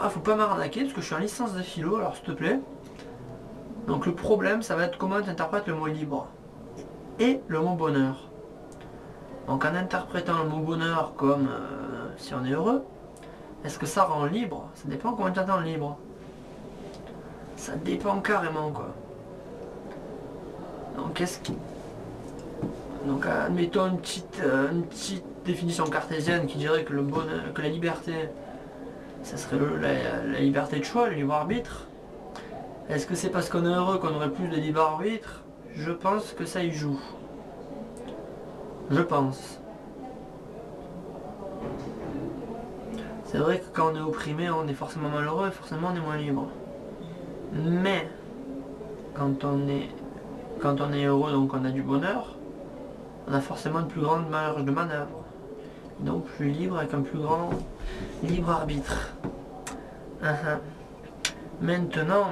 il faut pas m'arnaquer parce que je suis en licence de philo, alors s'il te plaît. Donc le problème, ça va être comment tu interprètes le mot libre et le mot bonheur. Donc en interprétant le mot bonheur comme si on est heureux, est-ce que ça rend libre? Ça dépend comment tu entends libre. Ça dépend carrément quoi. Donc qu'est-ce qui... Donc admettons une petite définition cartésienne qui dirait que le bonheur, que la liberté, ça serait la liberté de choix, le libre arbitre. Est-ce que c'est parce qu'on est heureux qu'on aurait plus de libre arbitre? Je pense que ça y joue. Je pense. C'est vrai que quand on est opprimé, on est forcément malheureux et forcément on est moins libre. Mais quand on est heureux, donc on a du bonheur, on a forcément une plus grande marge de manœuvre. Donc plus libre avec un plus grand libre arbitre. Maintenant.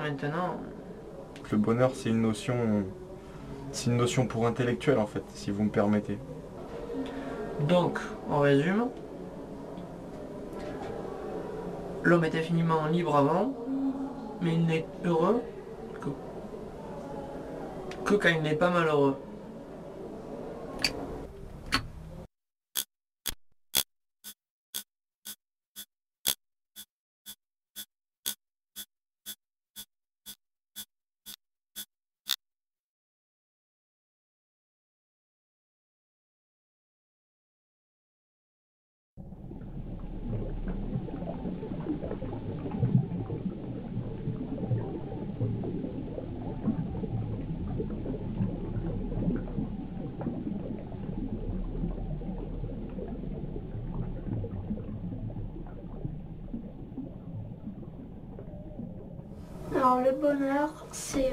Le bonheur, c'est une notion pour intellectuel en fait, si vous me permettez. Donc, on résume. L'homme est infiniment libre avant, mais il n'est heureux que quand il n'est pas malheureux. Alors le bonheur, c'est...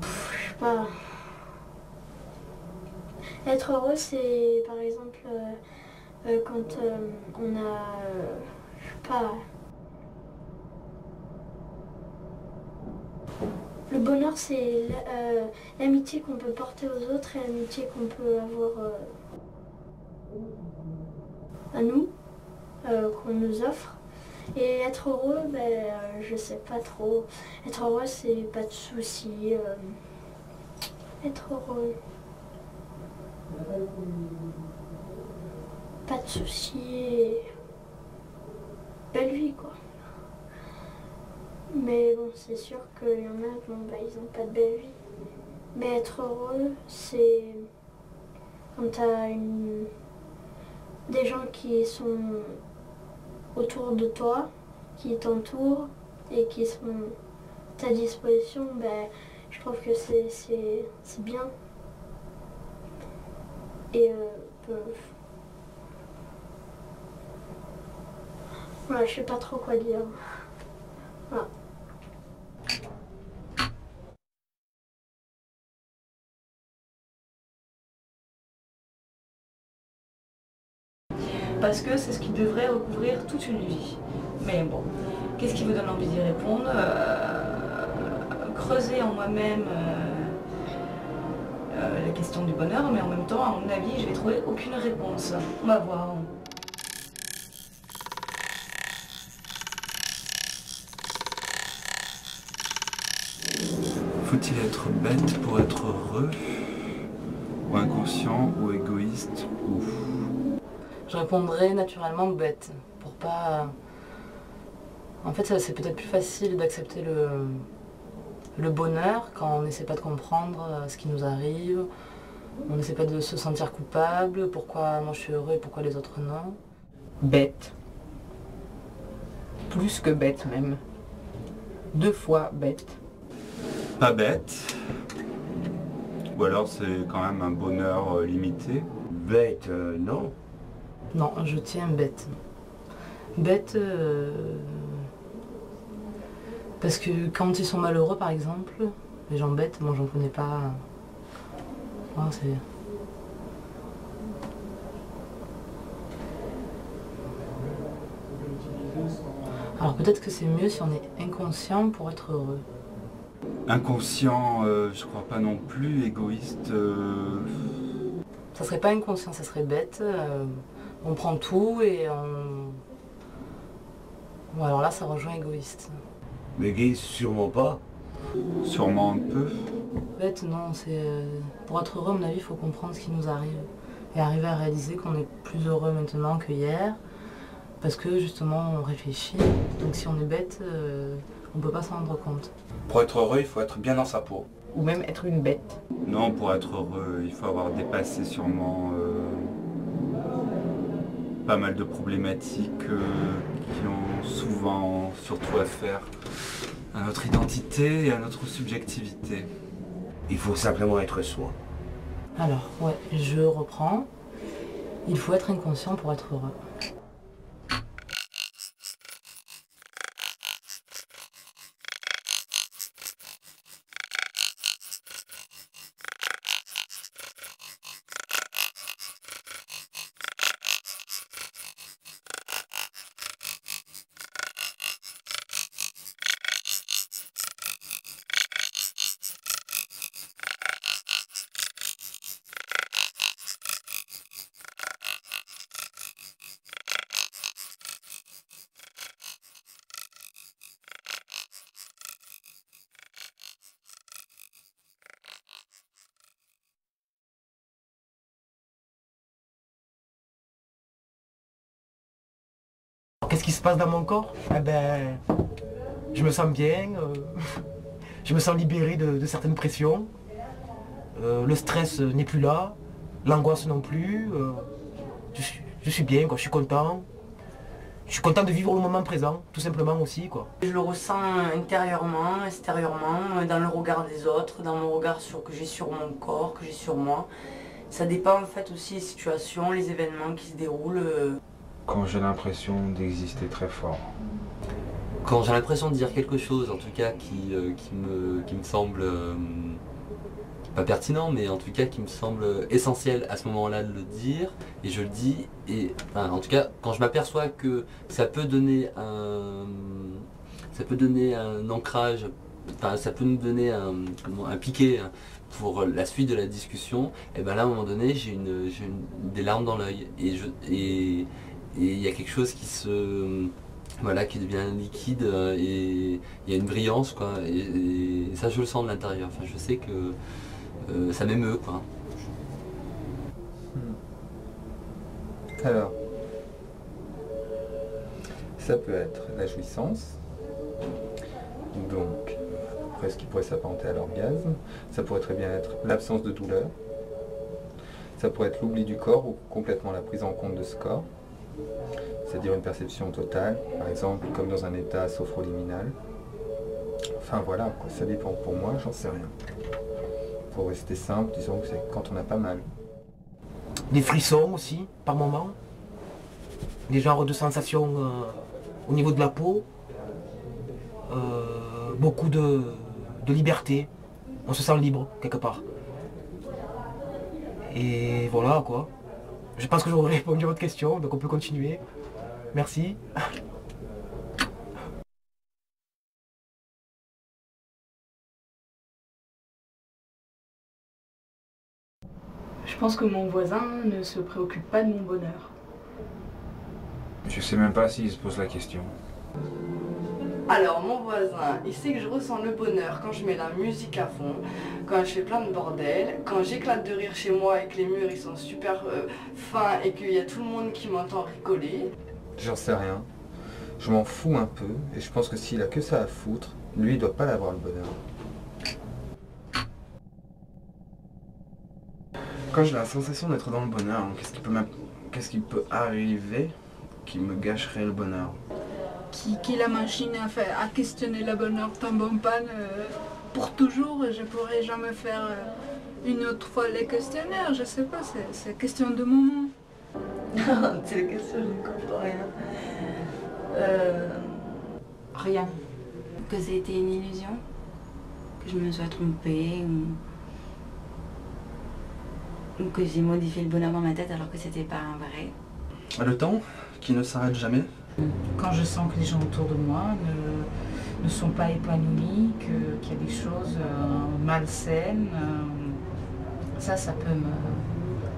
je sais pas... Être heureux, c'est par exemple quand on a... je sais pas... Le bonheur, c'est l'amitié qu'on peut porter aux autres et l'amitié qu'on peut avoir à nous, qu'on nous offre. Et être heureux, je sais pas trop. Être heureux, c'est pas de soucis. Être heureux. Pas de soucis et belle vie, quoi. Mais bon, c'est sûr qu'il y en a, ils ont pas de belle vie. Mais être heureux, c'est quand t'as des gens qui sont autour de toi, qui t'entourent et qui sont à ta disposition, je trouve que c'est bien. Et voilà, je sais pas trop quoi dire. Voilà. Parce que c'est ce qui devrait recouvrir toute une vie. Mais bon, qu'est-ce qui vous donne envie d'y répondre? Creuser en moi-même la question du bonheur, mais en même temps, à mon avis, je vais trouver aucune réponse. On va voir. Faut-il être bête pour être heureux? Ou inconscient, ou égoïste, ou... Je répondrai naturellement bête, pour pas... En fait, c'est peut-être plus facile d'accepter le bonheur quand on n'essaie pas de comprendre ce qui nous arrive, on n'essaie pas de se sentir coupable, pourquoi moi je suis heureux et pourquoi les autres non. Bête. Plus que bête même. 2 fois bête. Pas bête. Ou alors c'est quand même un bonheur limité. Bête, non. Non, je tiens bête. Bête, parce que quand ils sont malheureux par exemple, les gens bêtes, moi j'en connais pas. Oh, c'est... Alors peut-être que c'est mieux si on est inconscient pour être heureux. Inconscient, je crois pas non plus. Égoïste... Ça serait pas inconscient, ça serait bête. On prend tout et on... Voilà, c'est... Alors peut-être que c'est mieux si on est inconscient pour être heureux. Inconscient, ça serait bête, on prend tout et on... Ça serait pas inconscient, ça serait bête. On prend tout et on... Ça serait pas inconscient, ça serait bête. On prend tout et on... Bon, alors là, ça rejoint égoïste. Mais Guy, sûrement pas. Sûrement un peu. Bête, non, c'est... Pour être heureux, à mon avis, il faut comprendre ce qui nous arrive. Et arriver à réaliser qu'on est plus heureux maintenant que hier. Parce que, justement, on réfléchit. Donc si on est bête, on ne peut pas s'en rendre compte. Pour être heureux, il faut être bien dans sa peau. Ou même être une bête. Non, pour être heureux, il faut avoir dépassé sûrement pas mal de problématiques qui ont souvent surtout affaire à notre identité et à notre subjectivité. Il faut simplement être soi. Alors, ouais, je reprends. Il faut être inconscient pour être heureux. Qu'est-ce qui se passe dans mon corps? Eh ben, je me sens bien, je me sens libéré de certaines pressions. Le stress n'est plus là, l'angoisse non plus. Je suis bien, quoi, je suis content. Je suis content de vivre le moment présent, tout simplement aussi, quoi. Je le ressens intérieurement, extérieurement, dans le regard des autres, dans le regard que j'ai sur mon corps, que j'ai sur moi. Ça dépend en fait aussi des situations, les événements qui se déroulent. Quand j'ai l'impression d'exister très fort. Quand j'ai l'impression de dire quelque chose, en tout cas, qui me semble pas pertinent, mais en tout cas qui me semble essentiel à ce moment-là de le dire, et je le dis, et enfin, en tout cas, quand je m'aperçois que ça peut donner un ancrage, enfin, ça peut nous donner un piquet pour la suite de la discussion, et ben là, à un moment donné, j'ai des larmes dans l'œil, et il y a quelque chose qui devient liquide, et il y a une brillance, quoi, et ça je le sens de l'intérieur. Enfin, je sais que ça m'émeut, quoi. Alors, ça peut être la jouissance, donc après ce qui pourrait s'apparenter à l'orgasme. Ça pourrait très bien être l'absence de douleur. Ça pourrait être l'oubli du corps ou complètement la prise en compte de ce corps. C'est-à-dire une perception totale, par exemple comme dans un état sophroliminal. Enfin voilà, quoi, ça dépend pour moi, j'en sais rien. Pour rester simple, disons que c'est quand on a pas mal. Des frissons aussi, par moment. Des genres de sensations au niveau de la peau. Beaucoup de liberté. On se sent libre, quelque part. Et voilà, quoi. Je pense que j'aurais répondu à votre question, donc on peut continuer. Merci. Je pense que mon voisin ne se préoccupe pas de mon bonheur. Je sais même pas s'il se pose la question. Alors mon voisin, il sait que je ressens le bonheur quand je mets la musique à fond, quand je fais plein de bordel, quand j'éclate de rire chez moi et que les murs ils sont super fins et qu'il y a tout le monde qui m'entend rigoler. J'en sais rien. Je m'en fous un peu, et je pense que s'il a que ça à foutre, lui il doit pas l'avoir le bonheur. Quand j'ai la sensation d'être dans le bonheur, qu'est-ce qui peut arriver qui me gâcherait le bonheur? Qui la machine à questionner le bonheur tombe en panne pour toujours, je pourrais jamais faire une autre fois les questionnaires, je sais pas, c'est question de moment. C'est la question, je ne comprends rien. Rien. Que c'était une illusion, que je me sois trompée, ou que j'ai modifié le bonheur dans ma tête alors que c'était pas un vrai. Le temps qui ne s'arrête jamais. Quand je sens que les gens autour de moi ne sont pas épanouis, qu'il y a des choses malsaines, ça peut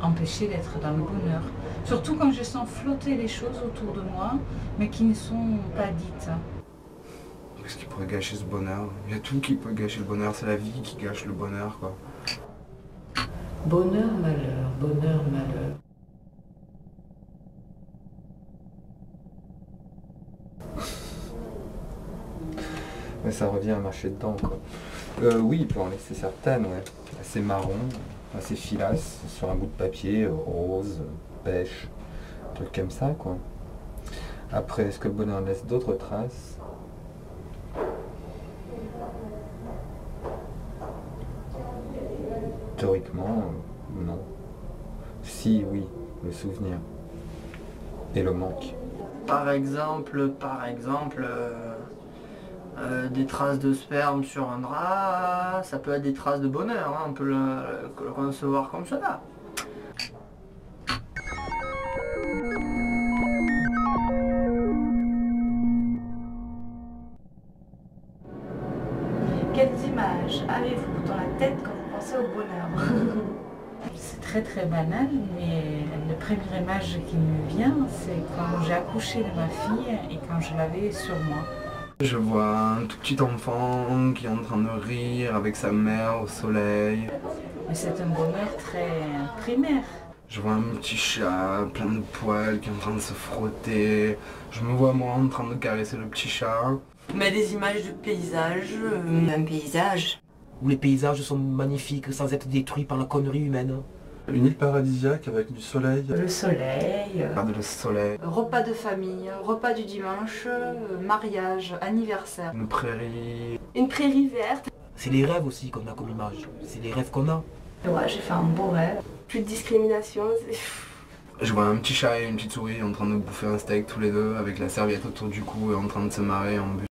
m'empêcher d'être dans le bonheur. Surtout quand je sens flotter les choses autour de moi, mais qui ne sont pas dites. Qu'est-ce qui pourrait gâcher ce bonheur? Il y a tout qui peut gâcher le bonheur, c'est la vie qui gâche le bonheur, quoi. Bonheur, malheur, bonheur, malheur. Mais ça revient à marcher dedans, quoi. Oui, il peut en laisser certaines, ouais. Assez marron, assez filasse, sur un bout de papier, rose, pêche, un truc comme ça, quoi. Après, est-ce que le bonheur laisse d'autres traces? Théoriquement, non. Si, oui, le souvenir. Et le manque. Par exemple, des traces de sperme sur un drap, ça peut être des traces de bonheur, hein, on peut le concevoir comme cela. Quelles images avez-vous dans la tête quand vous pensez au bonheur? C'est très banal, mais la première image qui me vient, c'est quand j'ai accouché de ma fille et quand je l'avais sur moi. Je vois un tout petit enfant qui est en train de rire avec sa mère au soleil. Mais c'est un bonheur très primaire. Je vois un petit chat plein de poils qui est en train de se frotter. Je me vois moi en train de caresser le petit chat. Mais des images de paysages. Un paysage. Où les paysages sont magnifiques sans être détruits par la connerie humaine. Une île paradisiaque avec du soleil. Le soleil. Regarde le soleil. Repas de famille, repas du dimanche, mariage, anniversaire. Une prairie. Une prairie verte. C'est les rêves aussi qu'on a comme image. C'est les rêves qu'on a. Ouais, j'ai fait un beau rêve. Plus de discrimination. Je vois un petit chat et une petite souris en train de bouffer un steak tous les deux avec la serviette autour du cou et en train de se marrer en bus.